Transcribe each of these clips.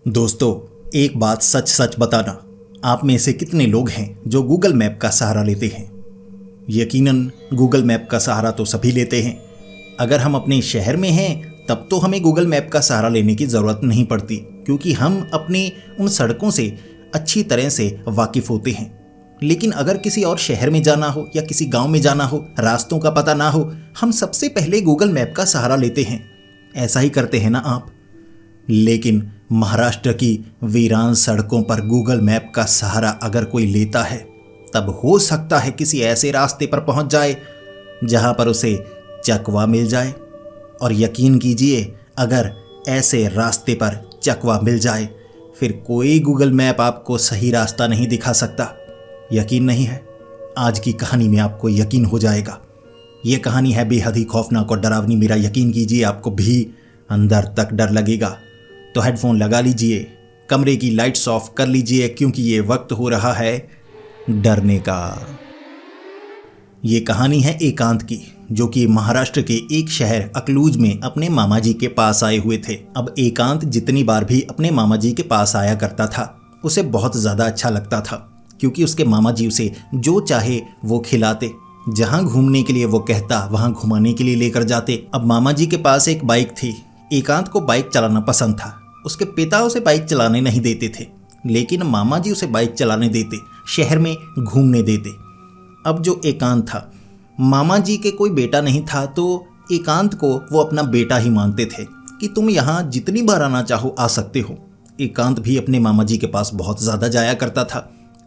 दोस्तों, एक बात सच सच बताना, आप में से कितने लोग हैं जो गूगल मैप का सहारा लेते हैं। यकीनन गूगल मैप का सहारा तो सभी लेते हैं। अगर हम अपने शहर में हैं तब तो हमें गूगल मैप का सहारा लेने की ज़रूरत नहीं पड़ती, क्योंकि हम अपने उन सड़कों से अच्छी तरह से वाकिफ़ होते हैं। लेकिन अगर किसी और शहर में जाना हो या किसी गांव में जाना हो, रास्तों का पता ना हो, हम सबसे पहले गूगल मैप का सहारा लेते हैं। ऐसा ही करते हैं ना आप। लेकिन महाराष्ट्र की वीरान सड़कों पर गूगल मैप का सहारा अगर कोई लेता है तब हो सकता है किसी ऐसे रास्ते पर पहुंच जाए जहां पर उसे चकवा मिल जाए। और यकीन कीजिए, अगर ऐसे रास्ते पर चकवा मिल जाए फिर कोई गूगल मैप आपको सही रास्ता नहीं दिखा सकता। यकीन नहीं है? आज की कहानी में आपको यकीन हो जाएगा। ये कहानी है बेहद ही खौफनाक और डरावनी। मेरा यकीन कीजिए, आपको भी अंदर तक डर लगेगा। तो हेडफोन लगा लीजिए, कमरे की लाइट्स ऑफ कर लीजिए, क्योंकि ये वक्त हो रहा है डरने का। ये कहानी है एकांत की, जो कि महाराष्ट्र के एक शहर अकलूज में अपने मामा जी के पास आए हुए थे। अब एकांत जितनी बार भी अपने मामा जी के पास आया करता था उसे बहुत ज़्यादा अच्छा लगता था, क्योंकि उसके मामा जी उसे जो चाहे वो खिलाते, जहाँ घूमने के लिए वो कहता वहाँ घुमाने के लिए लेकर जाते। अब मामा जी के पास एक बाइक थी। एकांत को बाइक चलाना पसंद था। उसके पिता उसे बाइक चलाने नहीं देते थे, लेकिन मामा जी उसे बाइक चलाने देते, शहर में घूमने देते। अब जो एकांत था, मामा जी के कोई बेटा नहीं था, तो एकांत को वो अपना बेटा ही मानते थे कि तुम यहाँ जितनी बार आना चाहो आ सकते हो। एकांत भी अपने मामा जी के पास बहुत ज़्यादा जाया करता था।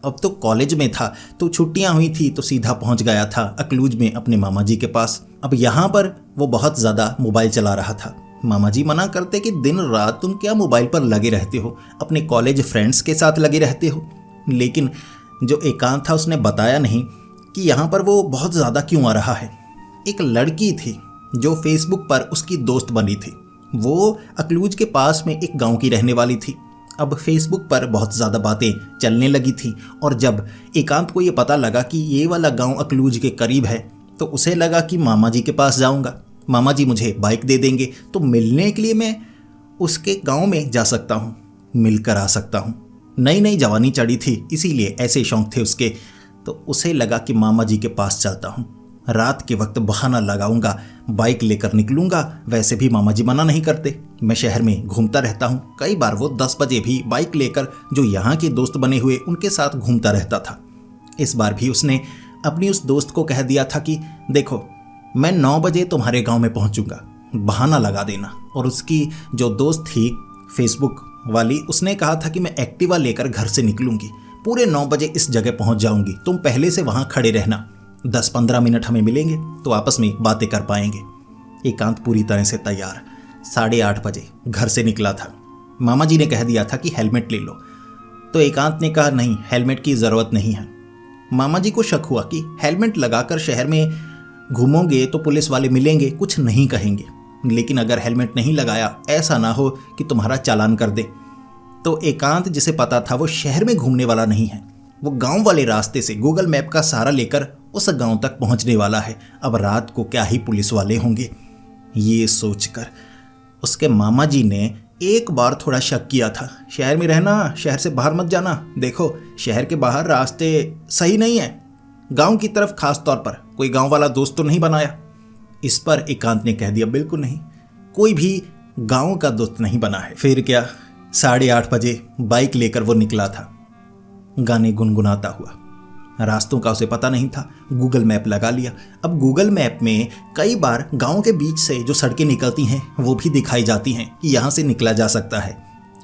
अब तो कॉलेज में था, तो छुट्टियां हुई थी तो सीधा पहुंच गया था अकलूज में अपने मामा जी के पास। अब यहाँ पर वो बहुत ज़्यादा मोबाइल चला रहा था। मामा जी मना करते कि दिन रात तुम क्या मोबाइल पर लगे रहते हो, अपने कॉलेज फ्रेंड्स के साथ लगे रहते हो। लेकिन जो एकांत था उसने बताया नहीं कि यहाँ पर वो बहुत ज़्यादा क्यों आ रहा है। एक लड़की थी जो फेसबुक पर उसकी दोस्त बनी थी। वो अकलूज के पास में एक गांव की रहने वाली थी। अब फेसबुक पर बहुत ज़्यादा बातें चलने लगी थी, और जब एकांत को ये पता लगा कि ये वाला गांव अकलूज के करीब है तो उसे लगा कि मामा जी के पास जाऊंगा, मामा जी मुझे बाइक दे देंगे तो मिलने के लिए मैं उसके गांव में जा सकता हूँ, मिलकर आ सकता हूँ। नई नई जवानी चढ़ी थी, इसीलिए ऐसे शौक थे उसके। तो उसे लगा कि मामा जी के पास चलता हूँ, रात के वक्त बहाना लगाऊंगा, बाइक लेकर निकलूंगा। वैसे भी मामा जी मना नहीं करते, मैं शहर में घूमता रहता हूँ। कई बार वो 10 बजे भी बाइक लेकर जो यहाँ के दोस्त बने हुए उनके साथ घूमता रहता था। इस बार भी उसने अपनी उस दोस्त को कह दिया था कि देखो, मैं 9 बजे तुम्हारे गांव में पहुंचूंगा, बहाना लगा देना। और उसकी जो दोस्त थी फेसबुक वाली, उसने कहा था कि मैं एक्टिवा लेकर घर से निकलूंगी, पूरे 9 बजे इस जगह पहुंच जाऊंगी, तुम पहले से वहां खड़े रहना, 10-15 मिनट हमें मिलेंगे तो आपस में बातें कर पाएंगे। एकांत पूरी तरह से तैयार 8:30 बजे घर से निकला था। मामा जी ने कह दिया था कि हेलमेट ले लो, तो एकांत ने कहा नहीं, हेलमेट की ज़रूरत नहीं है। मामा जी को शक हुआ कि हेलमेट लगाकर शहर में घूमोगे तो पुलिस वाले मिलेंगे, कुछ नहीं कहेंगे, लेकिन अगर हेलमेट नहीं लगाया ऐसा ना हो कि तुम्हारा चालान कर दे। तो एकांत, जिसे पता था वो शहर में घूमने वाला नहीं है, वो गांव वाले रास्ते से गूगल मैप का सहारा लेकर उस गांव तक पहुंचने वाला है। अब रात को क्या ही पुलिस वाले होंगे, ये सोचकर उसके मामा जी ने एक बार थोड़ा शक किया था। शहर में रहना, शहर से बाहर मत जाना, देखो शहर के बाहर रास्ते सही नहीं है, गांव की तरफ खास तौर पर कोई गांव वाला दोस्त तो नहीं बनाया। इस पर एकांत ने कह दिया बिल्कुल नहीं, कोई भी गांव का दोस्त नहीं बना है। फिर क्या, 8:30 बजे बाइक लेकर वो निकला था, गाने गुनगुनाता हुआ। रास्तों का उसे पता नहीं था, गूगल मैप लगा लिया। अब गूगल मैप में कई बार गांव के बीच से जो सड़कें निकलती हैं वो भी दिखाई जाती हैं कि यहाँ से निकला जा सकता है।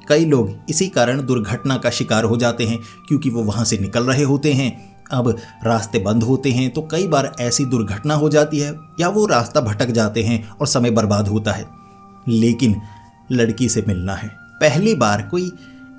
कई लोग इसी कारण दुर्घटना का शिकार हो जाते हैं, क्योंकि वो वहाँ से निकल रहे होते हैं। अब रास्ते बंद होते हैं तो कई बार ऐसी दुर्घटना हो जाती है, या वो रास्ता भटक जाते हैं और समय बर्बाद होता है। लेकिन लड़की से मिलना है, पहली बार कोई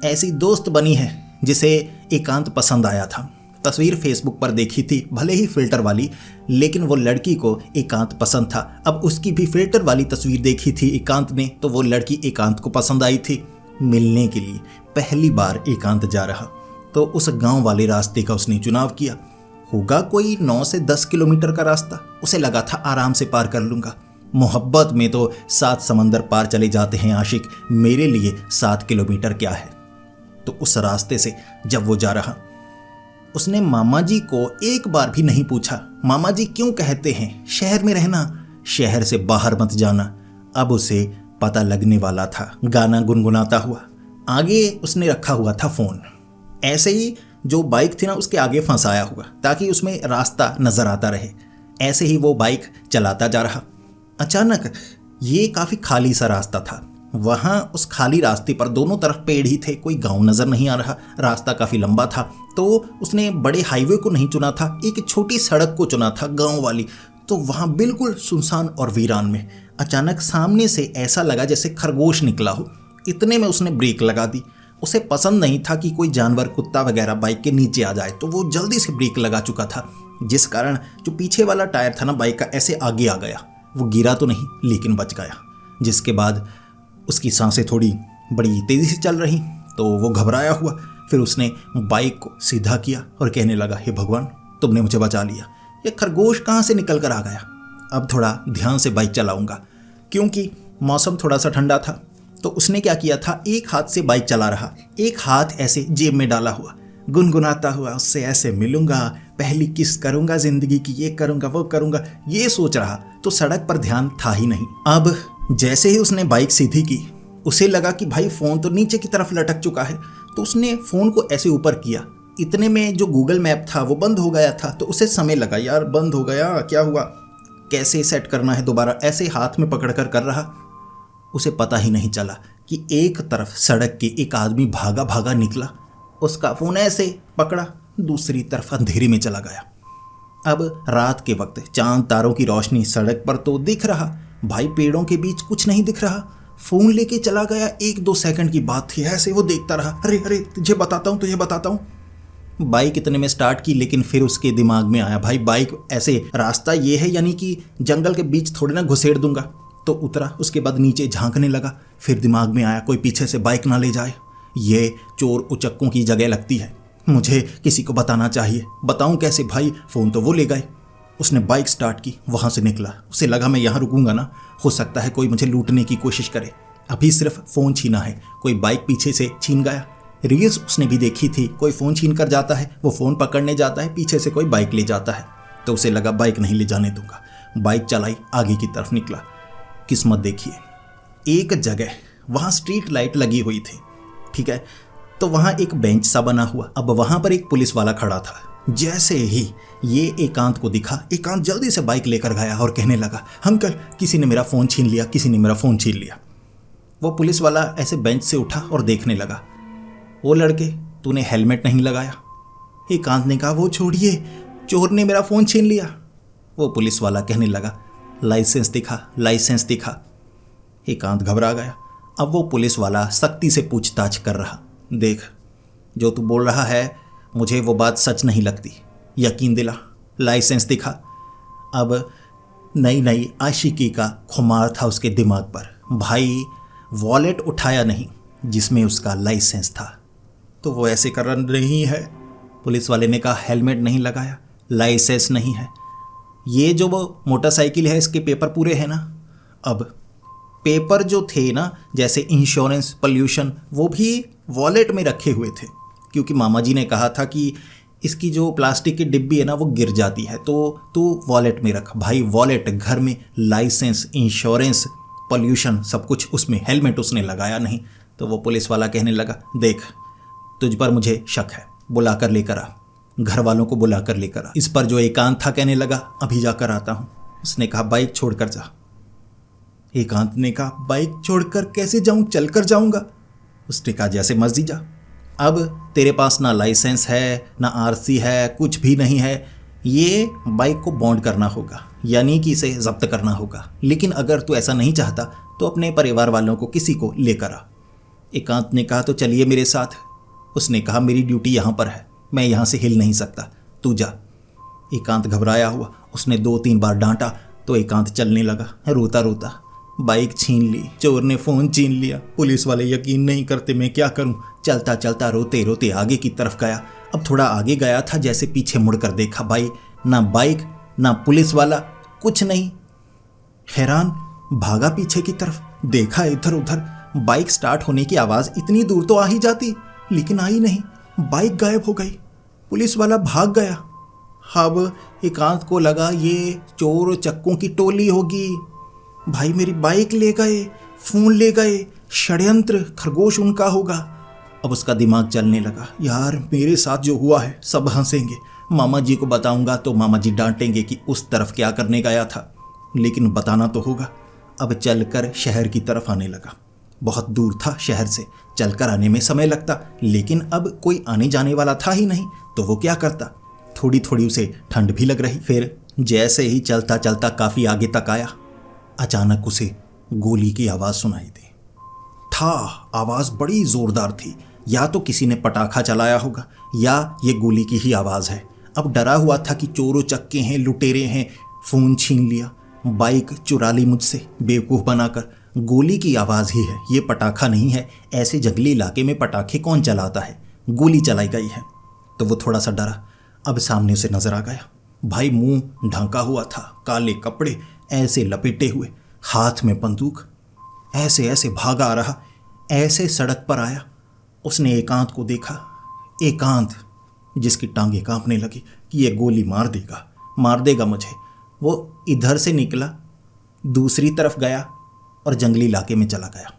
ऐसी दोस्त बनी है जिसे एकांत पसंद आया था। तस्वीर फेसबुक पर देखी थी, भले ही फिल्टर वाली, लेकिन वो लड़की को एकांत पसंद था। अब उसकी भी फिल्टर वाली तस्वीर देखी थी एकांत ने, तो वो लड़की एकांत को पसंद आई थी। मिलने के लिए पहली बार एकांत जा रहा तो उस गांव वाले रास्ते का उसने चुनाव किया। होगा कोई 9 से 10 किलोमीटर का रास्ता, उसे लगा था आराम से पार कर लूंगा। मोहब्बत में तो 7 समंदर पार चले जाते हैं आशिक, मेरे लिए 7 किलोमीटर क्या है। तो उस रास्ते से जब वो जा रहा, उसने मामा जी को एक बार भी नहीं पूछा, मामा जी क्यों कहते हैं शहर में रहना, शहर से बाहर मत जाना। अब उसे पता लगने वाला था। गाना गुनगुनाता हुआ आगे उसने रखा हुआ था फ़ोन, ऐसे ही जो बाइक थी ना उसके आगे फंसाया हुआ ताकि उसमें रास्ता नज़र आता रहे। ऐसे ही वो बाइक चलाता जा रहा। अचानक ये काफ़ी खाली सा रास्ता था। वहाँ उस खाली रास्ते पर दोनों तरफ पेड़ ही थे, कोई गांव नज़र नहीं आ रहा। रास्ता काफ़ी लंबा था, तो उसने बड़े हाईवे को नहीं चुना था, एक छोटी सड़क को चुना था, गांव वाली। तो वहाँ बिल्कुल सुनसान और वीरान में अचानक सामने से ऐसा लगा जैसे खरगोश निकला हो। इतने में उसने ब्रेक लगा दी। उसे पसंद नहीं था कि कोई जानवर, कुत्ता वगैरह बाइक के नीचे आ जाए, तो वो जल्दी से ब्रेक लगा चुका था, जिस कारण जो पीछे वाला टायर था ना बाइक का ऐसे आगे आ गया। वो गिरा तो नहीं लेकिन बच गया, जिसके बाद उसकी सांसें थोड़ी बड़ी तेज़ी से चल रही। तो वो घबराया हुआ, फिर उसने बाइक को सीधा किया और कहने लगा, हे भगवान तुमने मुझे बचा लिया, ये खरगोश कहाँ से निकल कर आ गया। अब थोड़ा ध्यान से बाइक चलाऊंगा। क्योंकि मौसम थोड़ा सा ठंडा था, तो उसने क्या किया था, एक हाथ से बाइक चला रहा, एक हाथ ऐसे जेब में डाला हुआ, गुनगुनाता हुआ उससे ऐसे मिलूंगा, पहली किस करूंगा जिंदगी की, ये करूंगा वो करूंगा, ये सोच रहा। तो सड़क पर ध्यान था ही नहीं। अब जैसे ही उसने बाइक सीधी की, उसे लगा कि भाई फ़ोन तो नीचे की तरफ लटक चुका है, तो उसने फ़ोन को ऐसे ऊपर किया। इतने में जो गूगल मैप था वो बंद हो गया था। तो उसे समय लगा, यार बंद हो गया, क्या हुआ, कैसे सेट करना है दोबारा। ऐसे हाथ में पकड़ कर रहा। उसे पता ही नहीं चला कि एक तरफ सड़क के एक आदमी भागा भागा निकला, उसका फ़ोन ऐसे पकड़ा, दूसरी तरफ अंधेरे में चला गया। अब रात के वक्त चांद तारों की रोशनी सड़क पर तो दिख रहा, भाई पेड़ों के बीच कुछ नहीं दिख रहा। फ़ोन लेके चला गया, 1-2 सेकंड की बात थी। ऐसे वो देखता रहा, अरे अरे तुझे बताता हूँ। बाइक इतने में स्टार्ट की, लेकिन फिर उसके दिमाग में आया, भाई बाइक ऐसे रास्ता ये है, यानी कि जंगल के बीच थोड़ी ना घुसेड़ दूंगा। तो उतरा, उसके बाद नीचे झांकने लगा। फिर दिमाग में आया, कोई पीछे से बाइक ना ले जाए, ये चोर उचक्कों की जगह लगती है, मुझे किसी को बताना चाहिए। बताऊं कैसे भाई, फ़ोन तो वो ले गए। उसने बाइक स्टार्ट की, वहाँ से निकला। उसे लगा मैं यहाँ रुकूंगा ना, हो सकता है कोई मुझे लूटने की कोशिश करे। अभी सिर्फ फ़ोन छीना है, कोई बाइक पीछे से छीन गया। रील्स उसने भी देखी थी, कोई फ़ोन छीन कर जाता है, वो फ़ोन पकड़ने जाता है, पीछे से कोई बाइक ले जाता है। तो उसे लगा बाइक नहीं ले जाने दूंगा। बाइक चलाई, आगे की तरफ निकला। किस्मत देखिए, एक जगह वहाँ स्ट्रीट लाइट लगी हुई थी, ठीक है। तो वहाँ एक बेंच सा बना हुआ। अब वहाँ पर एक पुलिस वाला खड़ा था। जैसे ही ये एकांत को दिखा, एकांत जल्दी से बाइक लेकर गया और कहने लगा, अंकल किसी ने मेरा फ़ोन छीन लिया, किसी ने मेरा फ़ोन छीन लिया। वो पुलिस वाला ऐसे बेंच से उठा और देखने लगा, वो लड़के तूने हेलमेट नहीं लगाया। एकांत ने कहा, वो छोड़िए, चोर ने मेरा फ़ोन छीन लिया। वो पुलिस वाला कहने लगा, लाइसेंस दिखा, लाइसेंस दिखा। एकांत घबरा गया। अब वो पुलिस वाला सख्ती से पूछताछ कर रहा, देख जो तू बोल रहा है मुझे वो बात सच नहीं लगती, यकीन दिला, लाइसेंस दिखा। अब नई नई आशिकी का खुमार था उसके दिमाग पर। भाई वॉलेट उठाया नहीं जिसमें उसका लाइसेंस था, तो वो ऐसे कर रही है। पुलिस वाले ने कहा, हेलमेट नहीं लगाया, लाइसेंस नहीं है, ये जो वो मोटरसाइकिल है इसके पेपर पूरे हैं ना। अब पेपर जो थे ना, जैसे इंश्योरेंस, पोल्यूशन, वो भी वॉलेट में रखे हुए थे, क्योंकि मामा जी ने कहा था कि इसकी जो प्लास्टिक की डिब्बी है ना वो गिर जाती है, तो तू वॉलेट में रख। भाई वॉलेट घर में, लाइसेंस, इंश्योरेंस, पोल्यूशन सब कुछ उसमें, हेलमेट उसने लगाया नहीं। तो वो पुलिस वाला कहने लगा, देख तुझ पर मुझे शक है, बुला कर लेकर आ, घर वालों को बुला कर लेकर आ। इस पर जो एकांत था कहने लगा, अभी जाकर आता हूँ। उसने कहा, बाइक छोड़कर जा। एकांत ने कहा, बाइक छोड़कर कैसे जाऊँ, चल कर जाऊँगा। उसने कहा, जैसे मर्जी जा। अब तेरे पास ना लाइसेंस है, ना आरसी है, कुछ भी नहीं है, ये बाइक को बॉन्ड करना होगा, यानी कि इसे जब्त करना होगा। लेकिन अगर तू ऐसा नहीं चाहता तो अपने परिवार वालों को किसी को लेकर आ। एकांत ने कहा, तो चलिए मेरे साथ। उसने कहा, मेरी ड्यूटी यहाँ पर है, मैं यहाँ से हिल नहीं सकता, तू जा। एकांत घबराया हुआ, उसने 2-3 बार डांटा तो एकांत चलने लगा, रोता रोता। बाइक छीन ली, चोर ने फ़ोन छीन लिया, पुलिस वाले यकीन नहीं करते, मैं क्या करूं। चलता चलता रोते रोते आगे की तरफ गया। अब थोड़ा आगे गया था, जैसे पीछे मुड़कर देखा, भाई ना बाइक ना पुलिस वाला, कुछ नहीं। हैरान भागा पीछे की तरफ, देखा इधर उधर। बाइक स्टार्ट होने की आवाज़ इतनी दूर तो आ ही जाती, लेकिन आई नहीं। बाइक गायब हो गई। पुलिस वाला भाग गया। अब एकांत को लगा ये चोर चक्कों की टोली होगी। भाई मेरी बाइक ले गए, फोन ले गए, षड्यंत्र, खरगोश उनका होगा। अब उसका दिमाग चलने लगा, यार मेरे साथ जो हुआ है सब हंसेंगे, मामा जी को बताऊंगा तो मामा जी डांटेंगे कि उस तरफ क्या करने गया था, लेकिन बताना तो होगा। अब चलकर शहर की तरफ आने लगा। बहुत दूर था शहर से, चलकर आने में समय लगता, लेकिन अब कोई आने जाने वाला था ही नहीं, तो वो क्या करता। थोड़ी थोड़ी उसे ठंड भी लग रही। फिर जैसे ही चलता चलता काफ़ी आगे तक आया, अचानक उसे गोली की आवाज़ सुनाई दी। आवाज़ बड़ी ज़ोरदार थी। या तो किसी ने पटाखा चलाया होगा या ये गोली की ही आवाज़ है। अब डरा हुआ था कि चोरों चक्के हैं, लुटेरे हैं, फ़ोन छीन लिया, बाइक चुरा ली मुझसे बेवकूफ़ बनाकर। गोली की आवाज़ ही है, ये पटाखा नहीं है। ऐसे जंगली इलाके में पटाखे कौन चलाता है, गोली चलाई गई है। तो वो थोड़ा सा डरा। अब सामने उसे नज़र आ गया, भाई मुंह ढांका हुआ था, काले कपड़े ऐसे लपेटे हुए, हाथ में बंदूक, ऐसे ऐसे भागा आ रहा। ऐसे सड़क पर आया, उसने एकांत को देखा। एकांत जिसकी टांगें कांपने लगी कि ये गोली मार देगा मुझे। वो इधर से निकला, दूसरी तरफ गया और जंगली इलाके में चला गया।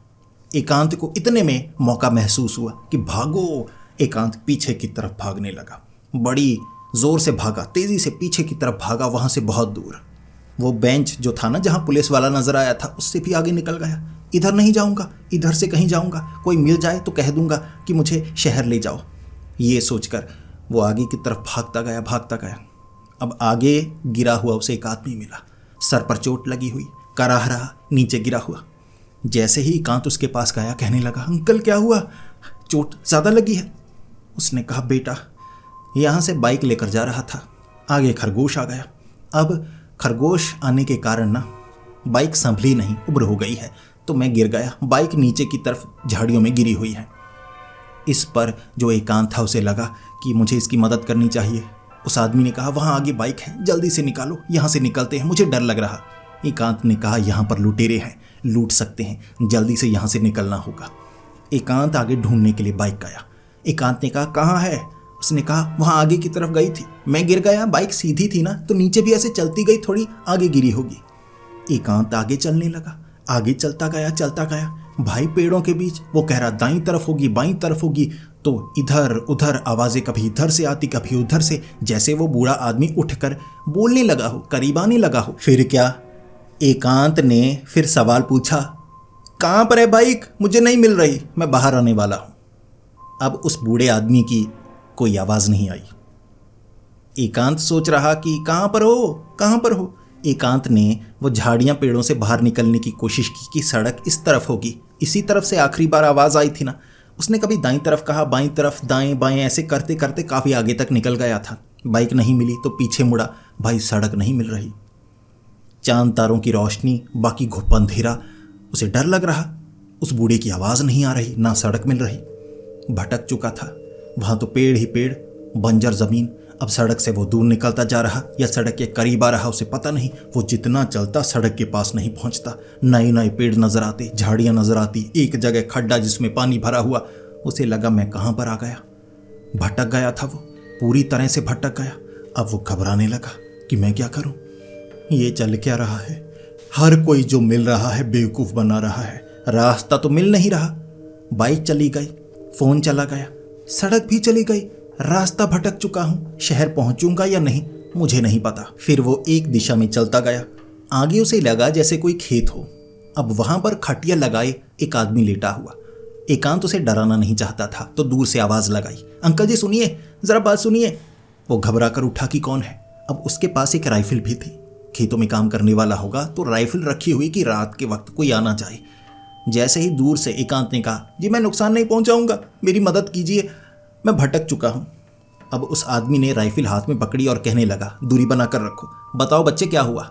एकांत को इतने में मौका महसूस हुआ कि भागो। एकांत पीछे की तरफ भागने लगा, बड़ी ज़ोर से भागा, तेज़ी से पीछे की तरफ भागा, वहाँ से बहुत दूर। वो बेंच जो था ना जहाँ पुलिस वाला नज़र आया था, उससे भी आगे निकल गया। इधर नहीं जाऊँगा, इधर से कहीं जाऊँगा, कोई मिल जाए तो कह दूँगा कि मुझे शहर ले जाओ। ये सोचकर वो आगे की तरफ भागता गया। अब आगे गिरा हुआ उसे एक आदमी मिला, सर पर चोट लगी हुई, कराह रहा, नीचे गिरा हुआ। जैसे ही एकांत उसके पास गया, कहने लगा, अंकल क्या हुआ, चोट ज़्यादा लगी है? उसने कहा, बेटा यहाँ से बाइक लेकर जा रहा था, आगे खरगोश आ गया। अब खरगोश आने के कारण ना बाइक संभली नहीं, उब्र हो गई है, तो मैं गिर गया। बाइक नीचे की तरफ झाड़ियों में गिरी हुई है। इस पर जो एकांत था उसे लगा कि मुझे इसकी मदद करनी चाहिए। उस आदमी ने कहा, वहाँ आगे बाइक है, जल्दी से निकालो, यहाँ से निकलते हैं, मुझे डर लग रहा। एकांत ने कहा, यहाँ पर लुटेरे हैं, लूट सकते हैं, जल्दी से यहाँ से निकलना होगा। एकांत आगे ढूंढने के लिए बाइक गया। एकांत ने कहा, कहाँ है? उसने कहा, वहाँ आगे की तरफ गई थी, मैं गिर गया, बाइक सीधी थी ना, तो नीचे भी ऐसे चलती गई, थोड़ी आगे गिरी होगी। एकांत आगे चलने लगा, आगे चलता गया। भाई पेड़ों के बीच वो कह रहा, दाईं तरफ होगी, बाईं तरफ होगी, तो इधर उधर आवाज़ें कभी इधर से आती, कभी उधर से, जैसे वो बूढ़ा आदमी उठकर बोलने लगा हो, करीब आने लगा हो। फिर क्या, एकांत ने फिर सवाल पूछा, कहाँ पर है बाइक? मुझे नहीं मिल रही, मैं बाहर आने वाला हूँ। अब उस बूढ़े आदमी की कोई आवाज़ नहीं आई। एकांत सोच रहा कि कहाँ पर हो। एकांत ने वो झाड़ियाँ पेड़ों से बाहर निकलने की कोशिश की कि सड़क इस तरफ होगी, इसी तरफ से आखिरी बार आवाज़ आई थी ना। उसने कभी दाईं तरफ कहा, बाईं तरफ, दाएं बाएं, ऐसे करते करते काफ़ी आगे तक निकल गया था। बाइक नहीं मिली तो पीछे मुड़ा, भाई सड़क नहीं मिल रही, चांद तारों की रोशनी, बाकी घुप अंधेरा। उसे डर लग रहा, उस बूढ़े की आवाज़ नहीं आ रही, ना सड़क मिल रही। भटक चुका था, वहाँ तो पेड़ ही पेड़, बंजर ज़मीन। अब सड़क से वो दूर निकलता जा रहा या सड़क के करीब आ रहा, उसे पता नहीं। वो जितना चलता सड़क के पास नहीं पहुँचता। नए नए पेड़ नज़र आते, झाड़ियाँ नज़र आती, एक जगह खड्डा जिसमें पानी भरा हुआ। उसे लगा, मैं कहाँ पर आ गया। भटक गया था वो, पूरी तरह से भटक गया। अब वो घबराने लगा कि मैं क्या करूँ, ये चल क्या रहा है। हर कोई जो मिल रहा है बेवकूफ़ बना रहा है, रास्ता तो मिल नहीं रहा। बाइक चली गई, फ़ोन चला गया, सड़क भी चली गई, रास्ता भटक चुका हूँ। शहर पहुँचूंगा या नहीं मुझे नहीं पता। फिर वो एक दिशा में चलता गया। आगे उसे लगा जैसे कोई खेत हो। अब वहाँ पर खटिया लगाए एक आदमी लेटा हुआ। एकांत उसे डराना नहीं चाहता था, तो दूर से आवाज़ लगाई, अंकल जी सुनिए, ज़रा बात सुनिए। वो घबरा कर उठा कि कौन है। अब उसके पास एक राइफल भी थी। खेतों में काम करने वाला होगा तो राइफल रखी हुई कि रात के वक्त कोई आना जाए। जैसे ही दूर से एकांत ने कहा, जी मैं नुकसान नहीं पहुंचाऊंगा, मेरी मदद कीजिए, मैं भटक चुका हूं। अब उस आदमी ने राइफल हाथ में पकड़ी और कहने लगा, दूरी बनाकर रखो, बताओ बच्चे क्या हुआ।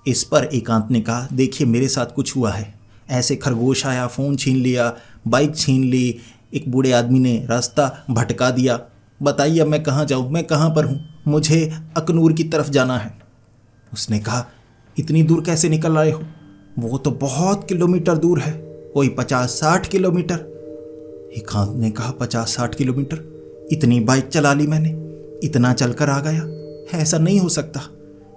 इस पर एकांत ने कहा, देखिए मेरे साथ कुछ हुआ है, ऐसे खरगोश आया, फ़ोन छीन लिया, बाइक छीन ली, एक बूढ़े आदमी ने रास्ता भटका दिया, बताइए अब मैं कहाँ जाऊँ, मैं कहाँ पर हूँ, मुझे अकनूर की तरफ जाना है। उसने कहा, इतनी दूर कैसे निकल आए हो? वो तो बहुत किलोमीटर दूर है, कोई 50-60 किलोमीटर। एकांत ने कहा 50-60 किलोमीटर? इतनी बाइक चला ली मैंने, इतना चलकर आ गया? ऐसा नहीं हो सकता,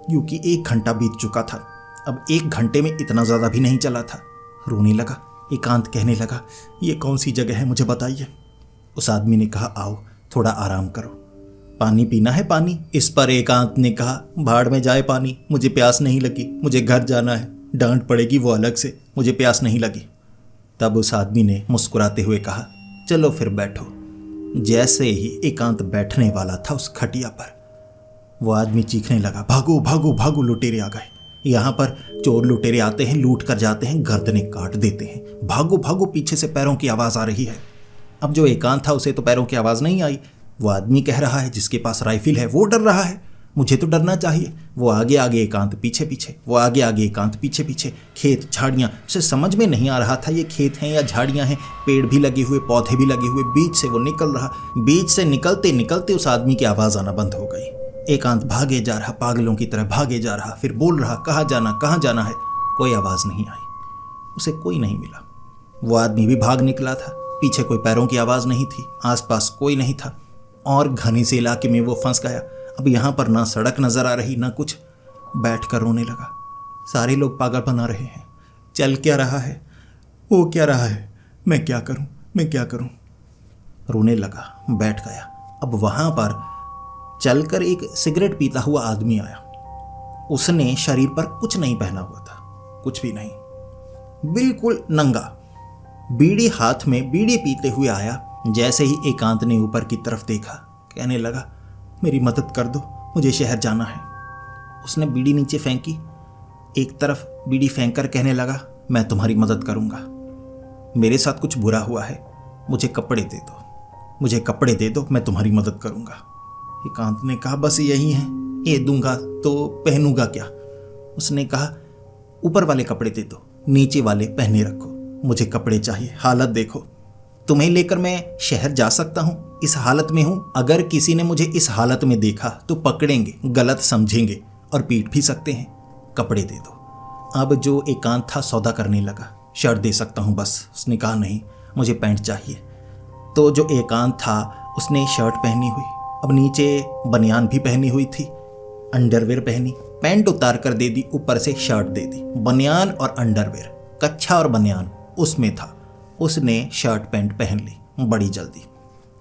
क्योंकि 1 घंटा बीत चुका था। अब 1 घंटे में इतना ज़्यादा भी नहीं चला था। रोने लगा। एकांत कहने लगा, ये कौन सी जगह है, मुझे बताइए। उस आदमी ने कहा, आओ थोड़ा आराम करो, पानी पीना है पानी। इस पर एकांत ने कहा, भाड़ में जाए पानी, मुझे प्यास नहीं लगी, मुझे घर जाना है, डांट पड़ेगी वो अलग से, मुझे प्यास नहीं लगी। तब उस आदमी ने मुस्कुराते हुए कहा, चलो फिर बैठो। जैसे ही एकांत बैठने वाला था उस खटिया पर, वो आदमी चीखने लगा, भागो भागो भागो, लुटेरे आ गए। यहाँ पर चोर लुटेरे आते हैं, लूट कर जाते हैं, गर्दनें काट देते हैं, भागो भागो। पीछे से पैरों की आवाज़ आ रही है। अब जो एकांत था उसे तो पैरों की आवाज़ नहीं आई। वो आदमी कह रहा है, जिसके पास राइफल है वो डर रहा है, मुझे तो डरना चाहिए। वो आगे आगे एकांत पीछे पीछे, वो आगे आगे एकांत पीछे पीछे। खेत, झाड़ियाँ, उसे समझ में नहीं आ रहा था ये खेत हैं या झाड़ियाँ हैं। पेड़ भी लगे हुए, पौधे भी लगे हुए, बीच से वो निकल रहा। बीच से निकलते निकलते उस आदमी की आवाज़ आना बंद हो गई। एकांत भागे जा रहा, पागलों की तरह भागे जा रहा, फिर बोल रहा, कहाँ जाना है। कोई आवाज़ नहीं आई, उसे कोई नहीं मिला। वो आदमी भी भाग निकला था, पीछे कोई पैरों की आवाज़ नहीं थी, आसपास कोई नहीं था, और घने से इलाके में वो फंस गया। अब यहाँ पर ना सड़क नज़र आ रही ना कुछ। बैठ कर रोने लगा। सारे लोग पागल बना रहे हैं। चल क्या रहा है, वो क्या रहा है, मैं क्या करूँ। रोने लगा, बैठ गया। अब वहाँ पर चलकर एक सिगरेट पीता हुआ आदमी आया। उसने शरीर पर कुछ नहीं पहना हुआ था, कुछ भी नहीं, बिल्कुल नंगा, बीड़ी हाथ में, बीड़ी पीते हुए आया। जैसे ही एकांत ने ऊपर की तरफ देखा, कहने लगा, मेरी मदद कर दो, मुझे शहर जाना है। उसने बीड़ी नीचे फेंकी, एक तरफ बीड़ी फेंक कर कहने लगा, मैं तुम्हारी मदद करूंगा, मेरे साथ कुछ बुरा हुआ है, मुझे कपड़े दे दो, मैं तुम्हारी मदद करूंगा। एकांत ने कहा, बस यही है, ये दूंगा तो पहनूंगा क्या? उसने कहा, ऊपर वाले कपड़े दे दो, नीचे वाले पहने रखो, मुझे कपड़े चाहिए, हालत देखो, तुम्हें लेकर मैं शहर जा सकता हूँ, इस हालत में हूँ। अगर किसी ने मुझे इस हालत में देखा तो पकड़ेंगे, गलत समझेंगे और पीट भी सकते हैं, कपड़े दे दो। अब जो एकांत था सौदा करने लगा, शर्ट दे सकता हूँ बस। उसने कहा, नहीं, मुझे पैंट चाहिए। तो जो एकांत था उसने शर्ट पहनी हुई, अब नीचे बनियान भी पहनी हुई थी, अंडरवेयर पहनी, पैंट उतार कर दे दी, ऊपर से शर्ट दे दी। बनियान और अंडरवेयर, कच्छा और बनियान उसमें था। उसने शर्ट पैंट पहन ली बड़ी जल्दी।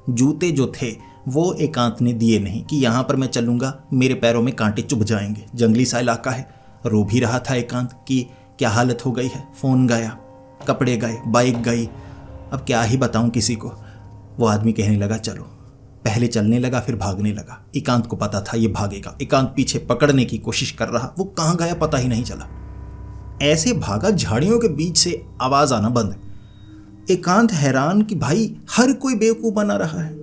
जूते जो थे वो एकांत ने दिए नहीं कि यहाँ पर मैं चलूँगा मेरे पैरों में कांटे चुभ जाएंगे, जंगली सा इलाका है। रो भी रहा था एकांत कि क्या हालत हो गई है। फ़ोन गया, कपड़े गए, बाइक गई, अब क्या ही बताऊँ किसी को। वो आदमी कहने लगा, चलो। पहले चलने लगा, फिर भागने लगा। एकांत को पता था ये भागेगा। एकांत पीछे पकड़ने की कोशिश कर रहा, वो कहाँ गया पता ही नहीं चला। ऐसे भागा, झाड़ियों के बीच से आवाज़ आना बंद। एकांत हैरान कि भाई हर कोई बेवकूफ़ बना रहा है।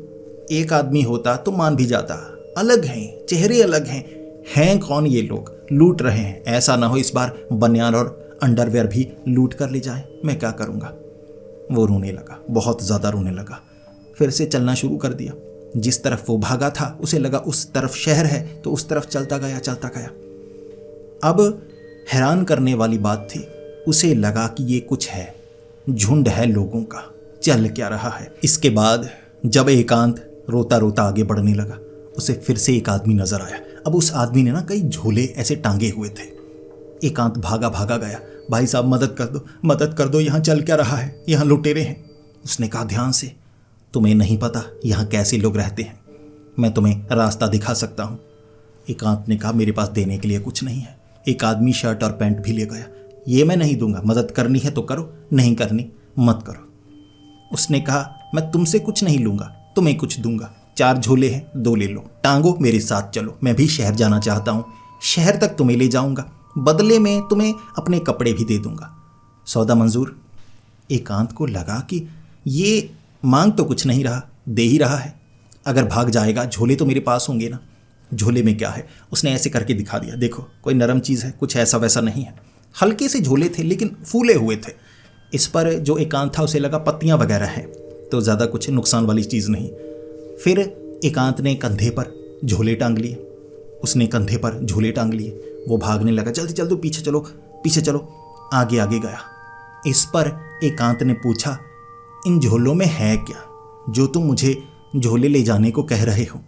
एक आदमी होता तो मान भी जाता, अलग हैं, चेहरे अलग हैं कौन ये लोग, लूट रहे हैं, ऐसा ना हो इस बार बनियान और अंडरवेयर भी लूट कर ले जाए, मैं क्या करूँगा। वो रोने लगा, बहुत ज़्यादा रोने लगा। फिर से चलना शुरू कर दिया। जिस तरफ वो भागा था उसे लगा उस तरफ शहर है, तो उस तरफ चलता गया। अब हैरान करने वाली बात थी, उसे लगा कि ये कुछ है, झुंड है लोगों का, चल क्या रहा है। इसके बाद जब एकांत रोता रोता आगे बढ़ने लगा, उसे फिर से एक आदमी नजर आया। अब उस आदमी ने ना कई झोले ऐसे टांगे हुए थे। एकांत भागा गया, भाई साहब मदद कर दो, यहाँ चल क्या रहा है, यहाँ लुटेरे हैं। उसने कहा, ध्यान से, तुम्हें नहीं पता यहाँ कैसे लोग रहते हैं, मैं तुम्हें रास्ता दिखा सकता हूँ। एकांत ने कहा, मेरे पास देने के लिए कुछ नहीं है। एक आदमी शर्ट और पैंट भी ले गया। ये मैं नहीं दूंगा, मदद करनी है तो करो, नहीं करनी मत करो। उसने कहा, मैं तुमसे कुछ नहीं लूंगा, तुम्हें कुछ दूंगा। 4 झोले हैं, 2 ले लो, टांगो, मेरे साथ चलो, मैं भी शहर जाना चाहता हूँ, शहर तक तुम्हें ले जाऊंगा, बदले में तुम्हें अपने कपड़े भी दे दूंगा। सौदा मंजूर। एकांत को लगा कि ये मांग तो कुछ नहीं रहा, दे ही रहा है। अगर भाग जाएगा, झोले तो मेरे पास होंगे ना। झोले में क्या है, उसने ऐसे करके दिखा दिया, देखो कोई नरम चीज़ है, कुछ ऐसा वैसा नहीं है। हल्के से झोले थे लेकिन फूले हुए थे। इस पर जो एकांत था उसे लगा पत्तियां वगैरह हैं, तो ज़्यादा कुछ नुकसान वाली चीज़ नहीं। फिर एकांत ने कंधे पर झोले टांग लिए, उसने कंधे पर झोले टांग लिए, वो भागने लगा, जल्दी जल्दी पीछे चलो पीछे चलो। आगे आगे गया। इस पर एकांत ने पूछा, इन झोलों में है क्या जो तुम मुझे झोले ले जाने को कह रहे हो?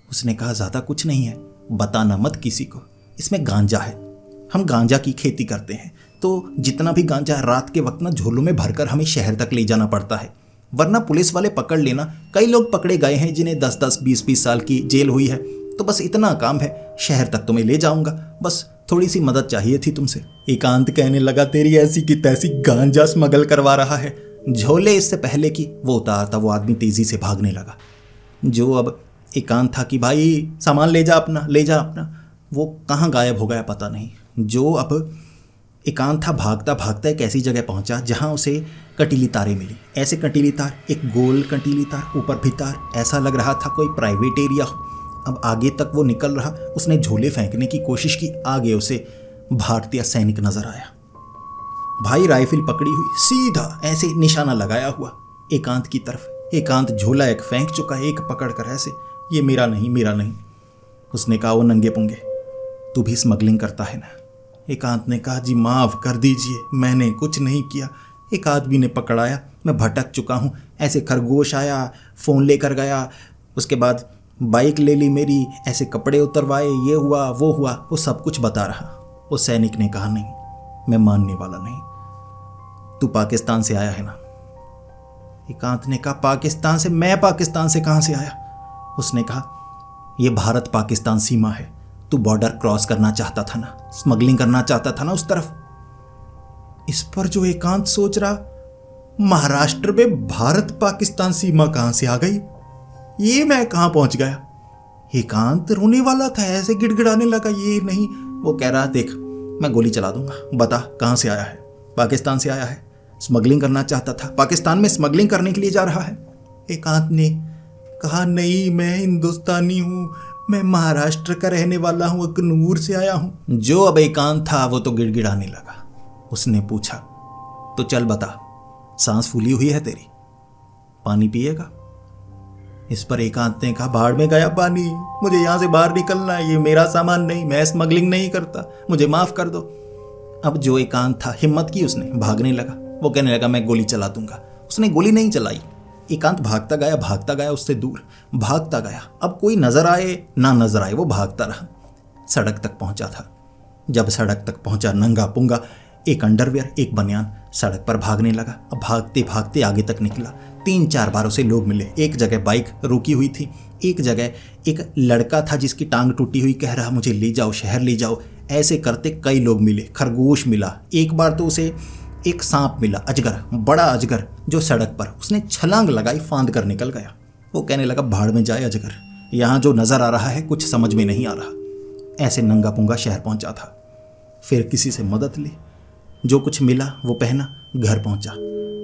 उसने कहा, ज़्यादा कुछ नहीं है, बताना मत किसी को। इसमें गांजा है, हम गांजा की खेती करते हैं, तो जितना भी गांजा रात के वक्त ना झोलों में भरकर हमें शहर तक ले जाना पड़ता है, वरना पुलिस वाले पकड़ लेना। कई लोग पकड़े गए हैं जिन्हें 10-10, 20-20 साल की जेल हुई है। तो बस इतना काम है, शहर तक तुम्हें ले जाऊंगा, बस थोड़ी सी मदद चाहिए थी तुमसे। एकांत कहने लगा, तेरी ऐसी की तैसी गांजा स्मगल करवा रहा है। झोले इससे पहले कि वो उतारता वो आदमी तेजी से भागने लगा। जो अब एकांत था कि भाई सामान ले जा अपना, ले जा अपना, वो कहाँ गायब हो गया पता नहीं। जो अब एकांत था भागता भागता एक ऐसी जगह पहुंचा जहां उसे कटीली तारें मिली। ऐसे कटीली तार, एक गोल कटीली तार, ऊपर भी तार, ऐसा लग रहा था कोई प्राइवेट एरिया हो। अब आगे तक वो निकल रहा, उसने झोले फेंकने की कोशिश की, आगे उसे भारतीय सैनिक नजर आया। भाई राइफल पकड़ी हुई, सीधा ऐसे निशाना लगाया हुआ एकांत की तरफ। एकांत झोला एक फेंक चुका, एक पकड़ कर ऐसे, ये मेरा नहीं, मेरा नहीं। उसने कहा, वो नंगे पुंगे, तू भी स्मगलिंग करता है ना? एकांत ने कहा, जी माफ़ कर दीजिए, मैंने कुछ नहीं किया। एक आदमी ने पकड़ाया, मैं भटक चुका हूँ। ऐसे खरगोश आया, फ़ोन लेकर गया, उसके बाद बाइक ले ली मेरी, ऐसे कपड़े उतरवाए, ये हुआ वो हुआ, वो सब कुछ बता रहा। वो सैनिक ने कहा, नहीं, मैं मानने वाला नहीं, तू पाकिस्तान से आया है ना? एकांत ने कहा, पाकिस्तान से? मैं पाकिस्तान से कहाँ से आया? उसने कहा, यह भारत पाकिस्तान सीमा है, तू बॉर्डर क्रॉस करना चाहता था ना, स्मगलिंग करना चाहता था ना उस तरफ। इस पर जो एकांत सोच रहा, महाराष्ट्र में भारत पाकिस्तान सीमा कहां से आ गई, ये मैं कहां पहुंच गया? एकांत रोने वाला था, ऐसे गिड़गिड़ाने लगा, ये नहीं। वो कह रहा, देख मैं गोली चला दूंगा, बता कहां से आया है? पाकिस्तान से आया है, स्मगलिंग करना चाहता था, पाकिस्तान में स्मगलिंग करने के लिए जा रहा है। एकांत ने कहा, नहीं, मैं हिंदुस्तानी हूं, मैं महाराष्ट्र का रहने वाला हूं, अखनूर से आया हूं। जो अब एकांत था वो तो गिड़गिड़ाने लगा। उसने पूछा, तो चल बता, सांस फूली हुई है तेरी, पानी पिएगा? इस पर एकांत ने कहा, बाहर में गया पानी, मुझे यहां से बाहर निकलना है, ये मेरा सामान नहीं, मैं स्मगलिंग नहीं करता, मुझे माफ कर दो। अब जो एकांत था, हिम्मत की उसने, भागने लगा। वो कहने लगा, मैं गोली चला दूंगा। उसने गोली नहीं चलाई। एकांत भागता गया उससे दूर, भागता गया। अब कोई नजर आए ना नजर आए, वो भागता रहा। सड़क तक पहुंचा था। जब सड़क तक पहुंचा, नंगा पुंगा, एक अंडरवियर, एक बनियान, सड़क पर भागने लगा। अब भागते भागते आगे तक निकला। 3-4 बार उसे लोग मिले। एक जगह बाइक रुकी हुई थी, एक जगह एक लड़का था जिसकी टांग टूटी हुई, कह रहा, मुझे ले जाओ, शहर ले जाओ। ऐसे करते कई लोग मिले। खरगोश मिला, एक बार तो उसे एक सांप मिला, अजगर, बड़ा अजगर, जो सड़क पर, उसने छलांग लगाई, फांद कर निकल गया। वो कहने लगा, भाड़ में जाए अजगर, यहाँ जो नजर आ रहा है कुछ समझ में नहीं आ रहा। ऐसे नंगा पुंगा शहर पहुंचा था। फिर किसी से मदद ली, जो कुछ मिला वो पहना, घर पहुंचा।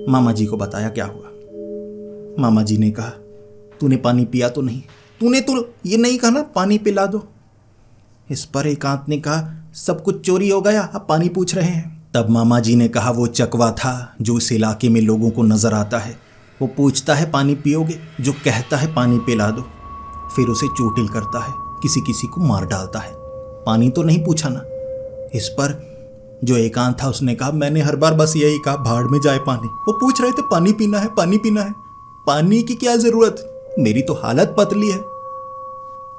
मामा जी को बताया क्या हुआ। मामा जी ने कहा, तूने पानी पिया तो नहीं? तूने तो ये नहीं कहा ना पानी पिला दो। इस पर एकांत ने कहा, सब कुछ चोरी हो गया, अब पानी पूछ रहे हैं। तब मामा जी ने कहा, वो चकवा था जो इस इलाके में लोगों को नजर आता है, वो पूछता है पानी पियोगे, जो कहता है पानी पिला दो, फिर उसे चोटिल करता है, किसी किसी को मार डालता है। पानी तो नहीं पूछा ना। इस पर जो एकांत था उसने कहा, मैंने हर बार बस यही कहा, भाड़ में जाए पानी। वो पूछ रहे थे पानी पीना है, पानी पीना है, पानी की क्या जरूरत, मेरी तो हालत पतली है।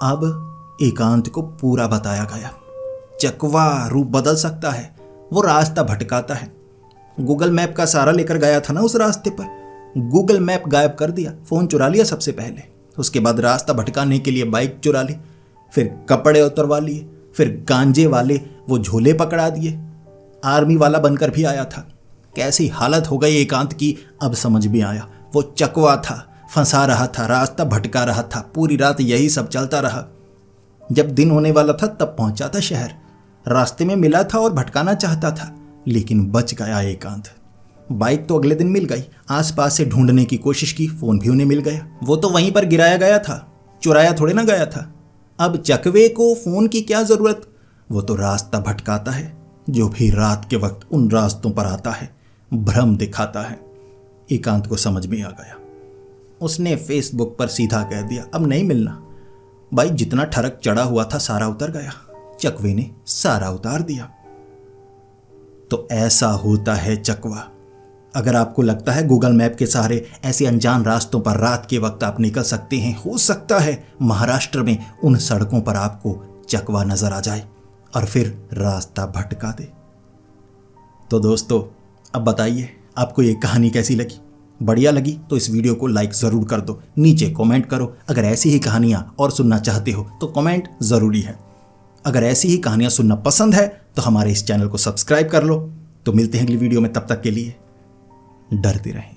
अब एकांत को पूरा बताया गया। चकवा रूप बदल सकता है, वो रास्ता भटकाता है। गूगल मैप का सहारा लेकर गया था ना उस रास्ते पर, गूगल मैप गायब कर दिया, फ़ोन चुरा लिया सबसे पहले, उसके बाद रास्ता भटकाने के लिए बाइक चुरा ली, फिर कपड़े उतरवा लिए, फिर गांजे वाले वो झोले पकड़ा दिए, आर्मी वाला बनकर भी आया था। कैसी हालत हो गई एकांत की, अब समझ में आया। वो चकवा था, फंसा रहा था, रास्ता भटका रहा था, पूरी रात यही सब चलता रहा। जब दिन होने वाला था तब पहुंचा था शहर, रास्ते में मिला था और भटकाना चाहता था, लेकिन बच गया एकांत। बाइक तो अगले दिन मिल गई, आसपास से ढूंढने की कोशिश की, फोन भी उन्हें मिल गया। वो तो वहीं पर गिराया गया था, चुराया थोड़े ना गया था। अब चकवे को फोन की क्या जरूरत, वो तो रास्ता भटकाता है, जो भी रात के वक्त उन रास्तों पर आता है भ्रम दिखाता है। एकांत को समझ में आ गया। उसने फेसबुक पर सीधा कह दिया, अब नहीं मिलना। भाई जितना ठरक चढ़ा हुआ था सारा उतर गया, चकवे ने सारा उतार दिया। तो ऐसा होता है चकवा। अगर आपको लगता है गूगल मैप के सहारे ऐसे अनजान रास्तों पर रात के वक्त आप निकल सकते हैं, हो सकता है महाराष्ट्र में उन सड़कों पर आपको चकवा नजर आ जाए और फिर रास्ता भटका दे। तो दोस्तों, अब बताइए आपको ये कहानी कैसी लगी? बढ़िया लगी तो इस वीडियो को लाइक ज़रूर कर दो, नीचे कमेंट करो। अगर ऐसी ही कहानियाँ और सुनना चाहते हो तो कमेंट ज़रूरी है। अगर ऐसी ही कहानियाँ सुनना पसंद है तो हमारे इस चैनल को सब्सक्राइब कर लो। तो मिलते हैं अगली वीडियो में, तब तक के लिए डरते रहें।